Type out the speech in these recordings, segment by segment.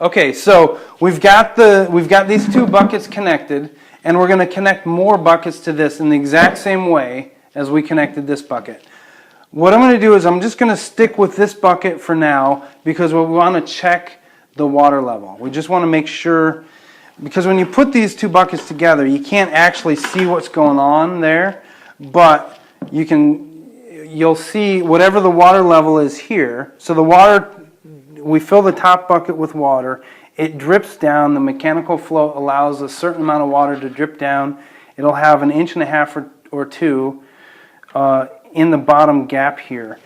Okay, so we've got these two buckets connected, and we're going to connect more buckets to this in the exact same way as we connected this bucket. What I'm going to do is I'm just going to stick with this bucket for now because we want to check the water level. We just want to make sure, because when you put these two buckets together, you can't actually see what's going on there, but you'll see whatever the water level is here. So the water, we fill the top bucket with water, it drips down, the mechanical flow allows a certain amount of water to drip down. It'll have 1.5 inches or 2 in the bottom gap here.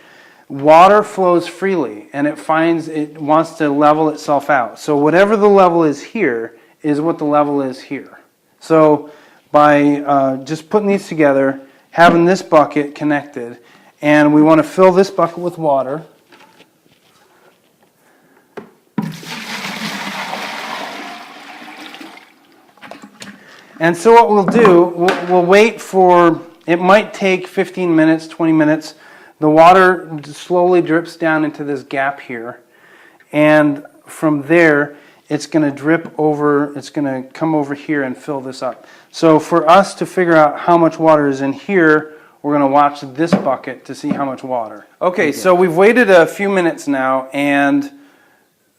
Water flows freely and it wants to level itself out. So whatever the level is here is what the level is here. So by just putting these together, having this bucket connected, and we want to fill this bucket with water. And so what we'll do, we'll wait for, it might take 15 minutes, 20 minutes. The water slowly drips down into this gap here. And from there, it's going to drip over, it's going to come over here and fill this up. So for us to figure out how much water is in here, we're going to watch this bucket to see how much water. Okay, so we've waited a few minutes now, and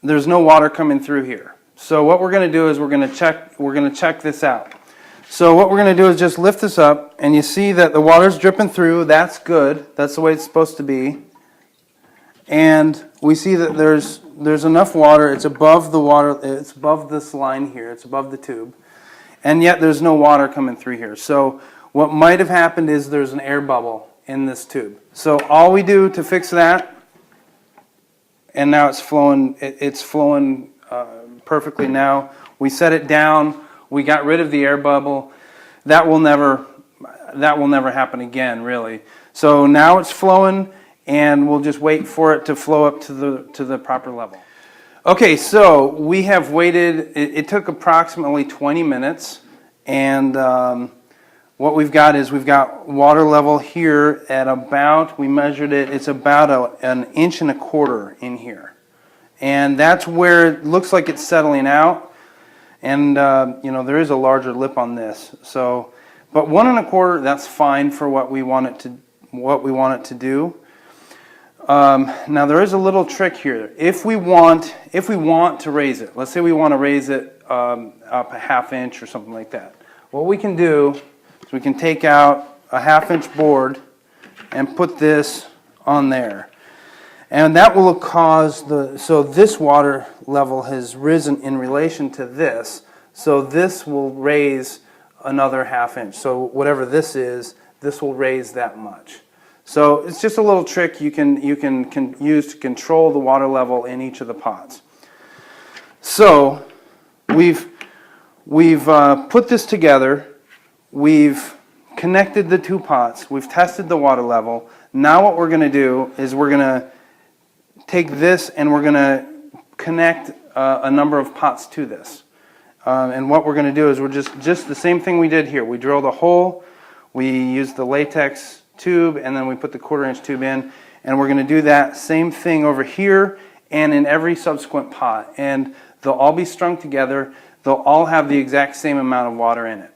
there's no water coming through here. So what we're going to do is we're going to check this out. So what we're going to do is just lift this up, and you see that the water's dripping through. That's good. That's the way it's supposed to be. And we see that there's enough water. It's above the water. It's above this line here. It's above the tube. And yet there's no water coming through here. So what might have happened is there's an air bubble in this tube. So all we do to fix that, and now it's flowing. It's flowing perfectly now. We set it down. We got rid of the air bubble. That will never happen again, really. So now it's flowing, and we'll just wait for it to flow up to the proper level. Okay, so we have waited. It took approximately 20 minutes, and what we've got is we've got water level here at about, we measured it, it's about 1.25 inches in here. And that's where it looks like it's settling out. And there is a larger lip on this. So, but 1.25, that's fine for what we want it to do. Now there is a little trick here. If we want to raise it, let's say we want to raise it up 1/2 inch or something like that. What we can do is we can take out a 1/2 inch board and put this on there. And that will cause so this water level has risen in relation to this. So this will raise another 1/2 inch. So whatever this is, this will raise that much. So it's just a little trick you can use to control the water level in each of the pots. So we've put this together. We've connected the two pots. We've tested the water level. Now what we're going to do is we're going to take this and we're going to connect a number of pots to this. And what we're going to do is we're just the same thing we did here. We drilled a hole, we used the latex tube, and then we put the 1/4 inch tube in. And we're going to do that same thing over here and in every subsequent pot. And they'll all be strung together. They'll all have the exact same amount of water in it.